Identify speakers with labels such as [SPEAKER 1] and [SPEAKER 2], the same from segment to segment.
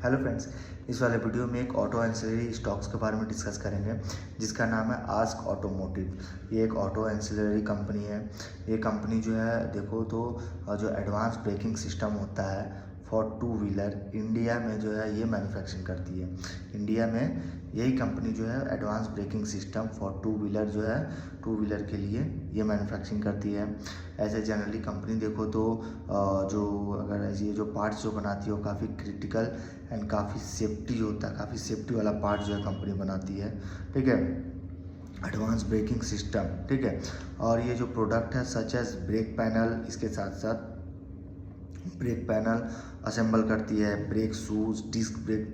[SPEAKER 1] Hello friends, इस वाले video में एक ऑटो एंसिलरी स्टॉक्स के बारे में डिस्कस करेंगे जिसका नाम है आस्क ऑटोमोटिव। ये एक ऑटो एंसिलरी कंपनी है। ये कंपनी जो है देखो तो जो एडवांस ब्रेकिंग सिस्टम होता है फॉर टू व्हीलर, इंडिया में जो है ये मैन्युफैक्चरिंग करती है। इंडिया में यही कंपनी जो है advance braking system for two wheeler जो है टू व्हीलर के लिए ये मैन्युफैक्चरिंग करती है। ऐसे जनरली कंपनी देखो तो जो अगर ये जो पार्ट्स जो बनाती है वो काफ़ी क्रिटिकल एंड काफ़ी सेफ्टी होता है, काफ़ी सेफ्टी वाला पार्ट जो है कंपनी बनाती है। ठीक है, एडवांस ब्रेकिंग सिस्टम। ठीक है, और ये जो प्रोडक्ट है सच एज ब्रेक पैनल, इसके साथ साथ ब्रेक पैनल असेंबल करती है, ब्रेक शूज, डिस्क ब्रेक,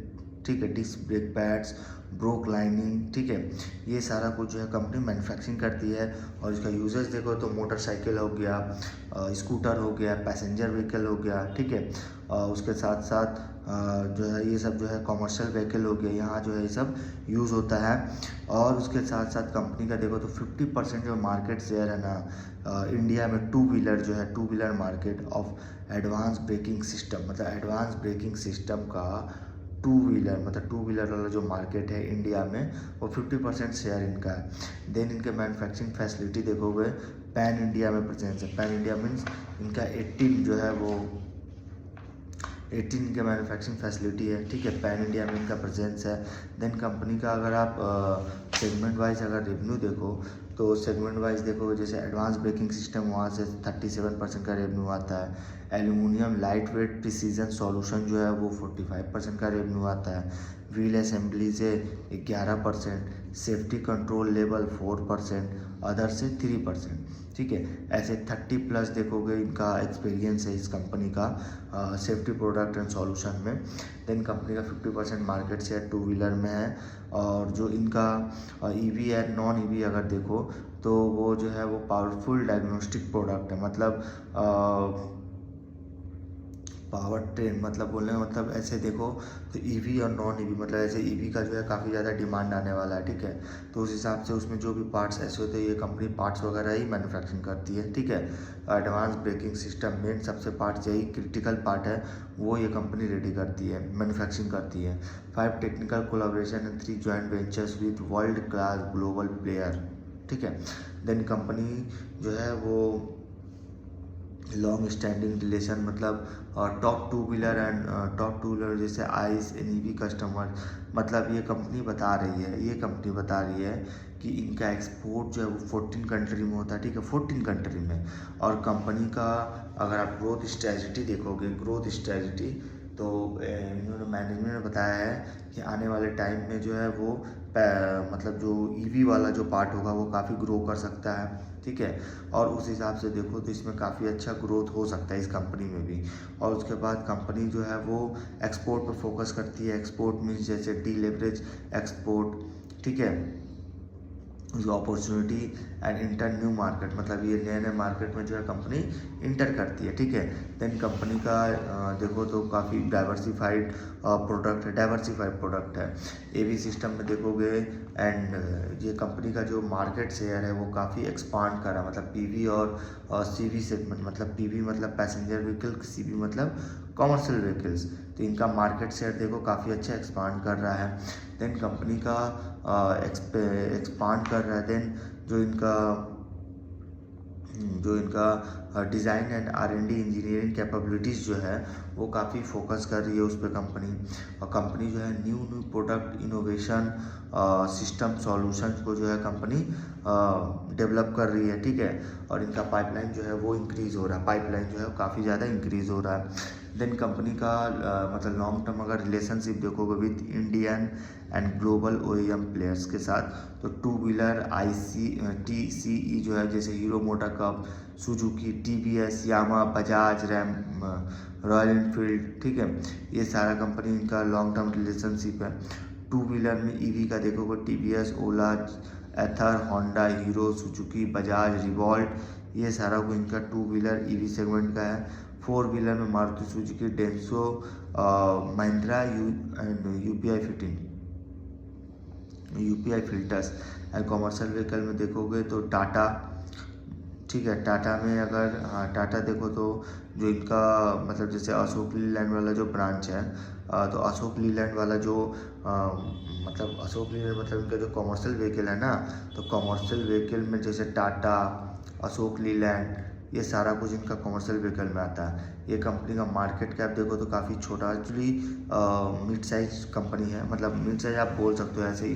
[SPEAKER 1] ठीक है, disc brake pads, brake lining. ठीक है, ये सारा कुछ जो है कंपनी मैन्युफैक्चरिंग करती है। और इसका यूजेस देखो तो मोटरसाइकिल हो गया, स्कूटर हो गया, पैसेंजर व्हीकल हो गया। ठीक है, उसके साथ साथ जो है ये सब जो है कॉमर्शियल व्हीकल हो गया, यहाँ जो है ये सब यूज़ होता है। और उसके साथ साथ कंपनी का देखो तो 50% जो मार्केट शेयर है ना इंडिया में टू व्हीलर जो है, two wheeler market of advance braking system, मतलब एडवांस ब्रेकिंग सिस्टम का टू व्हीलर, मतलब टू व्हीलर वाला जो मार्केट है इंडिया में वो 50% शेयर इनका है। देन इनके मैन्युफैक्चरिंग फैसिलिटी देखोगे पैन इंडिया में प्रेजेंस है। पैन इंडिया मीन्स इनका 18 जो है वो 18 इनके मैन्युफैक्चरिंग फैसिलिटी है। ठीक है, पैन इंडिया में इनका प्रेजेंस है। देन कंपनी का अगर आप सेगमेंट वाइज अगर रेवेन्यू देखो तो सेगमेंट वाइज देखो जैसे एडवांस ब्रेकिंग सिस्टम वहाँ से 37% का रेवेन्यू आता है। Aluminium light weight precision solution जो है वो 45% का रेवेन्यू आता है। व्हील असेंबली से 11%, सेफ्टी कंट्रोल लेवल 4%, अदर से 3%। ठीक है, ऐसे 30+ देखोगे इनका एक्सपीरियंस है इस कंपनी का सेफ्टी प्रोडक्ट एंड सॉल्यूशन में। देन कंपनी का 50% मार्केट शेयर टू व्हीलर में है। और जो इनका ईवी है, नॉन ईवी अगर देखो तो वो जो है वो पावरफुल डायग्नोस्टिक प्रोडक्ट है। मतलब पावर ट्रेन मतलब बोलने का मतलब ऐसे देखो तो ईवी और नॉन ईवी, मतलब ऐसे ईवी का जो है काफ़ी ज़्यादा डिमांड आने वाला है। ठीक है, तो उस हिसाब से उसमें जो भी पार्ट्स ऐसे होते हैं ये कंपनी पार्ट्स वगैरह ही मैन्युफैक्चरिंग करती है। ठीक है, एडवांस ब्रेकिंग सिस्टम मेन सबसे पार्ट यही क्रिटिकल पार्ट है, वो ये कंपनी रेडी करती है, मैन्युफैक्चरिंग करती है। 5 technical collaboration and 3 joint ventures with world class global player. ठीक है, देन कंपनी जो है वो लॉन्ग स्टैंडिंग रिलेशन, मतलब top two wheeler and top two wheeler जैसे आइस एन ईवी कस्टमर, मतलब ये कंपनी बता रही है कि इनका एक्सपोर्ट जो है वो 14 कंट्री में होता है। ठीक है, 14 कंट्री में। और कंपनी का अगर आप ग्रोथ स्ट्रेटजी देखोगे, ग्रोथ स्ट्रेटजी तो इन्होंने मैनेजमेंट ने बताया है कि आने वाले टाइम में जो है वो मतलब जो ईवी वाला जो पार्ट होगा वो काफ़ी ग्रो कर सकता है। ठीक है, और उस हिसाब से देखो तो इसमें काफ़ी अच्छा ग्रोथ हो सकता है इस कंपनी में भी। और उसके बाद कंपनी जो है वो एक्सपोर्ट पर फोकस करती है। एक्सपोर्ट मीन्स जैसे डी लेवरेज एक्सपोर्ट। ठीक है, जो opportunity and inter new market, मतलब ये नए नए मार्केट में जो है कंपनी इंटर करती है। ठीक है, देन कंपनी का देखो तो काफ़ी डाइवर्सिफाइड प्रोडक्ट है। एवी सिस्टम में देखोगे एंड ये कंपनी का जो मार्केट शेयर है वो काफ़ी एक्सपांड कर रहा है, मतलब पीवी और सीवी सेगमेंट, मतलब पीवी मतलब पैसेंजर व्हीकल, सीवी मतलब कॉमर्शियल व्हीकल्स। तो इनका मार्केट शेयर देखो काफ़ी अच्छा एक्सपांड कर रहा है। देन कंपनी का एक्सपांड कर रहा है। देन जो इनका design and R&D engineering capabilities जो है वो काफ़ी फोकस कर रही है उस पर कंपनी। और कंपनी जो है new product innovation system solutions को जो है कंपनी डेवलप कर रही है। ठीक है, और इनका पाइपलाइन जो है वो इंक्रीज़ हो रहा है, पाइपलाइन जो है काफ़ी ज़्यादा इंक्रीज़ हो रहा है। देन कंपनी का मतलब लॉन्ग टर्म अगर रिलेशनशिप देखोगे with Indian and global OEM players के साथ, तो टू व्हीलर TCE जो है जैसे Hero MotoCorp, Suzuki, TVS, Yamaha, Bajaj, रैम, रॉयल एनफील्ड। ठीक है, ये सारा कंपनी इनका लॉन्ग टर्म रिलेशनशिप है। टू व्हीलर में ईवी का देखोगे TVS, Ola, Ather, Honda, Hero, Suzuki, Bajaj, Revolt, ये सारा कुछ इनका टू व्हीलर ईवी सेगमेंट का है। फोर व्हीलर में Maruti Suzuki, Denso, Mahindra and UPI filters. And commercial vehicle में देखोगे तो टाटा, ठीक है। टाटा में अगर टाटा देखो तो जो इनका मतलब जैसे अशोक लीलैंड वाला जो ब्रांच है, तो अशोक लीलैंड वाला जो मतलब अशोक लीलैंड मतलब इनका जो कॉमर्शियल व्हीकल है ना, तो कॉमर्शियल व्हीकल में जैसे टाटा, अशोक लीलैंड, ये सारा कुछ इनका कॉमर्शियल व्हीकल में आता है। ये कंपनी का मार्केट कैप देखो तो काफ़ी छोटा, एक्चुअली मिड साइज कंपनी है, मतलब मिड साइज आप बोल सकते हो। ऐसे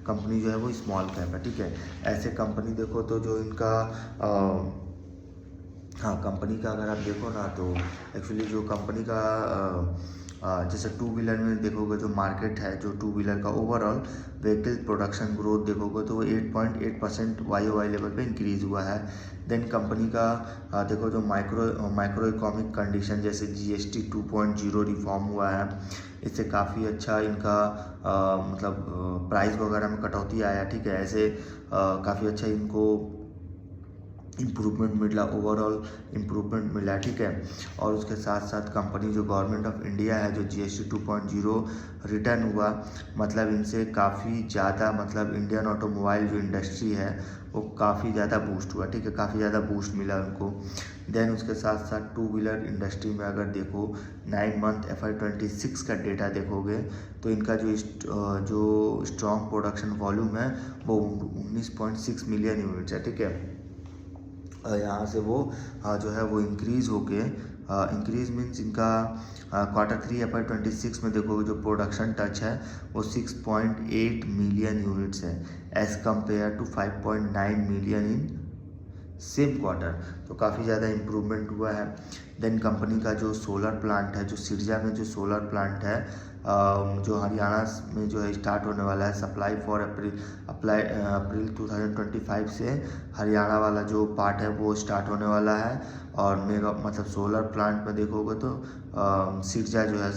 [SPEAKER 1] कंपनी जो है वो स्मॉल कैप है, ठीक है। ऐसे कंपनी देखो तो जो इनका हाँ, कंपनी का अगर आप देखो ना तो एक्चुअली जो कंपनी का जैसे टू व्हीलर में देखोगे जो मार्केट है, जो टू व्हीलर का ओवरऑल व्हीकल प्रोडक्शन ग्रोथ देखोगे तो वो 8.8% YoY लेवल पे इंक्रीज हुआ है। देन कंपनी का देखो जो माइक्रो इकोनॉमिक कंडीशन जैसे GST 2.0 रिफॉर्म हुआ है, इससे काफ़ी अच्छा इनका मतलब प्राइस वगैरह में कटौती आया, ठीक है। ऐसे काफ़ी अच्छा इनको इम्प्रूवमेंट मिला, ओवरऑल इम्प्रूवमेंट मिला, ठीक है। और उसके साथ साथ कंपनी जो गवर्नमेंट ऑफ इंडिया है, जो GST 2.0 रिटर्न हुआ, मतलब इनसे काफ़ी ज़्यादा मतलब इंडियन ऑटोमोबाइल जो इंडस्ट्री है वो काफ़ी ज़्यादा बूस्ट हुआ, ठीक है, काफ़ी ज़्यादा बूस्ट मिला उनको। देन उसके साथ साथ टू व्हीलर इंडस्ट्री में अगर देखो 9 मंथ FY26 का डेटा देखोगे तो इनका जो स्ट्रॉन्ग प्रोडक्शन वॉल्यूम है वो 19.6 मिलियन यूनिट्स है, ठीक है। यहाँ से वो जो है वो इंक्रीज़ होके इंक्रीज मीन्स इनका Q3 FY26 में देखोगे जो प्रोडक्शन टच है वो 6.8 मिलियन यूनिट्स है, as compare to 5.9 million in same quarter, तो काफ़ी ज़्यादा इम्प्रूवमेंट हुआ है। देन कंपनी का जो सोलर प्लांट है, जो सिरजा में जो सोलर प्लांट है, जो हरियाणा में जो है स्टार्ट होने वाला है, सप्लाई फॉर अप्रैल 2025 से हरियाणा वाला जो पार्ट है वो स्टार्ट होने वाला है। और मेगा मतलब सोलर प्लांट में देखोगे तो सिरजा जो है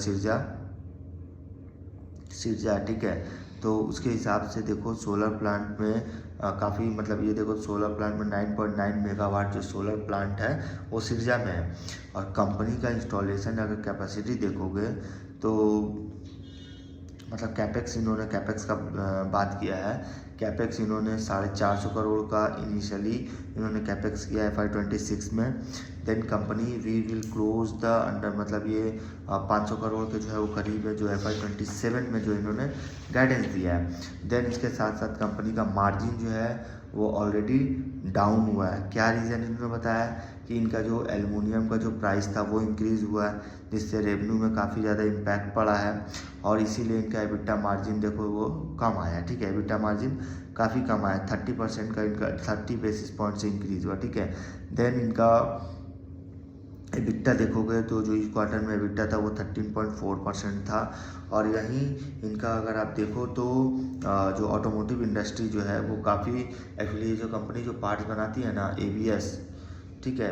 [SPEAKER 1] सिरजा, ठीक है। तो उसके हिसाब से देखो सोलर प्लांट में काफ़ी मतलब ये देखो सोलर प्लांट में 9.9 मेगावाट जो सोलर प्लांट है वो सिरजा में है। और कंपनी का इंस्टॉलेशन अगर कैपेसिटी देखोगे तो मतलब कैपेक्स का बात किया है। कैपेक्स इन्होंने 450 करोड़ का इनिशियली इन्होंने कैपेक्स किया FY26 में। Then company we will close the under मतलब ये 500 करोड़ के जो है वो करीब है जो FY27 में जो इन्होंने गाइडेंस दिया है। देन इसके साथ साथ कंपनी का मार्जिन जो है वो ऑलरेडी डाउन हुआ है। क्या रीज़न इन्होंने बताया कि इनका जो एल्युमिनियम का जो प्राइस था वो इंक्रीज़ हुआ है, जिससे रेवेन्यू में काफ़ी ज़्यादा इम्पैक्ट पड़ा है और इसीलिए इनका एबिटा मार्जिन देखो वो कम आया, ठीक है। एबिटा मार्जिन काफ़ी कम आया, 30% का इनका 30 बेसिस पॉइंट से इंक्रीज़ हुआ, ठीक है। देन इनका एबिटा देखोगे तो जो इस क्वार्टर में एबिटा था वो 13.4% था। और यहीं इनका अगर आप देखो तो जो ऑटोमोटिव इंडस्ट्री जो है वो काफ़ी एक्चुअली जो कंपनी जो पार्ट्स बनाती है ना ABS, ठीक है,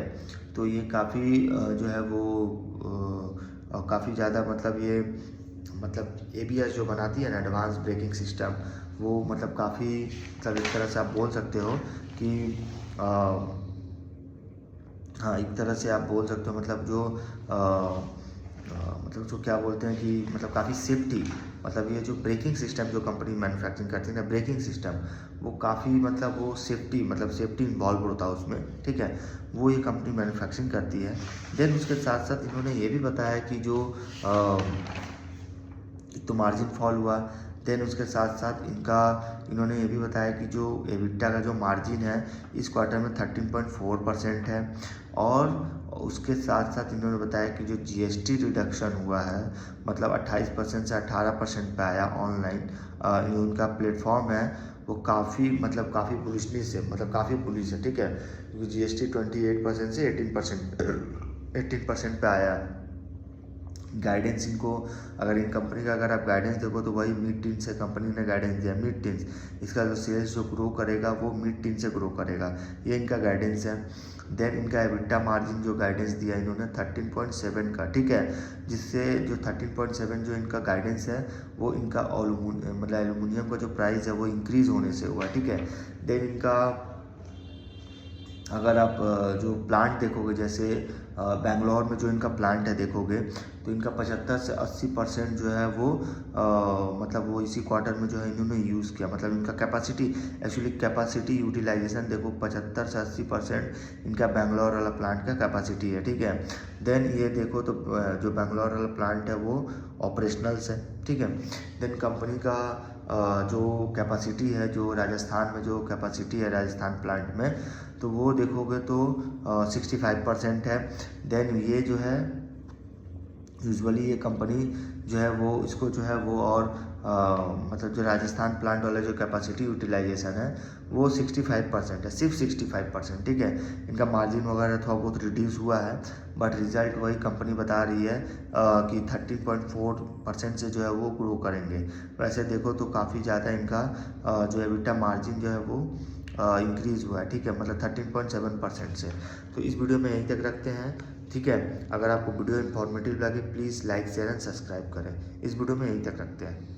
[SPEAKER 1] तो ये काफ़ी जो है वो काफ़ी ज़्यादा मतलब ये मतलब ABS जो बनाती है ना एडवांस ब्रेकिंग सिस्टम, वो मतलब काफ़ी मतलब एक तरह से आप बोल सकते हो कि हाँ, एक तरह से आप बोल सकते हो मतलब जो मतलब जो क्या बोलते हैं कि मतलब काफ़ी सेफ्टी मतलब ये जो ब्रेकिंग सिस्टम जो कंपनी मैन्युफैक्चरिंग करती है ना ब्रेकिंग सिस्टम, वो काफ़ी मतलब वो सेफ्टी इन्वॉल्व होता है उसमें, ठीक है, वो ये कंपनी मैन्युफैक्चरिंग करती है। देन उसके साथ साथ इन्होंने ये भी बताया कि जो एक तो मार्जिन फॉल हुआ, देन उसके साथ साथ इन्होंने ये भी बताया कि जो एबिटा का जो मार्जिन है इस क्वार्टर में 13.4% है। और उसके साथ साथ इन्होंने बताया कि जो GST रिडक्शन हुआ है मतलब 28% से 18% पे आया ऑनलाइन, उनका प्लेटफॉर्म है वो काफ़ी बुलिशनेस है, मतलब काफ़ी बुलिश है, ठीक है, क्योंकि GST 28% से 18% पे आया। गाइडेंस इनको अगर इन कंपनी का अगर आप गाइडेंस देखो तो वही मिड टीन से कंपनी ने गाइडेंस दिया, मिड टीन, इसका जो सेल्स जो ग्रो करेगा वो मिड टीन से ग्रो करेगा, ये इनका गाइडेंस है। देन इनका एबिटा मार्जिन जो गाइडेंस दिया इन्होंने 13.7 का, ठीक है, जिससे जो 13.7 जो इनका गाइडेंस है वो इनका एल्युमिनियम का जो प्राइस है वो इंक्रीज़ होने से हुआ, ठीक है। देन इनका अगर आप जो प्लांट देखोगे जैसे बेंगलोर में जो इनका प्लांट है देखोगे तो इनका 75 से 80% जो है वो मतलब वो इसी क्वार्टर में जो है इन्होंने यूज़ किया। मतलब इनका कैपेसिटी, एक्चुअली कैपेसिटी यूटिलाइजेशन देखो 75 से 80% इनका बेंगलोर वाला प्लांट का कैपेसिटी है, ठीक है। देन ये देखो तो जो बेंगलोर वाला प्लांट है वो ऑपरेशनल्स है, ठीक है। देन कंपनी का जो कैपेसिटी है, जो राजस्थान में जो कैपेसिटी है राजस्थान प्लांट में, तो वो देखोगे तो 65% है। देन ये जो है यूजुअली ये कंपनी जो है वो इसको जो है वो और मतलब जो राजस्थान प्लांट वाला जो कैपेसिटी यूटिलाइजेशन है वो 65% है, सिर्फ 65%, ठीक है। इनका मार्जिन वगैरह थोड़ा बहुत रिड्यूस हुआ है, बट रिजल्ट वही कंपनी बता रही है कि 13.4% से जो है वो ग्रो करेंगे। वैसे देखो तो काफ़ी ज़्यादा इनका जो एबिटा मार्जिन जो है वो इंक्रीज़ हुआ है, ठीक है, मतलब 13.7% से। तो इस वीडियो में यहीं तक रखते हैं, ठीक है। अगर आपको वीडियो इन्फॉर्मेटिव लगे please like share and subscribe करें। इस वीडियो में यहीं तक रखते हैं।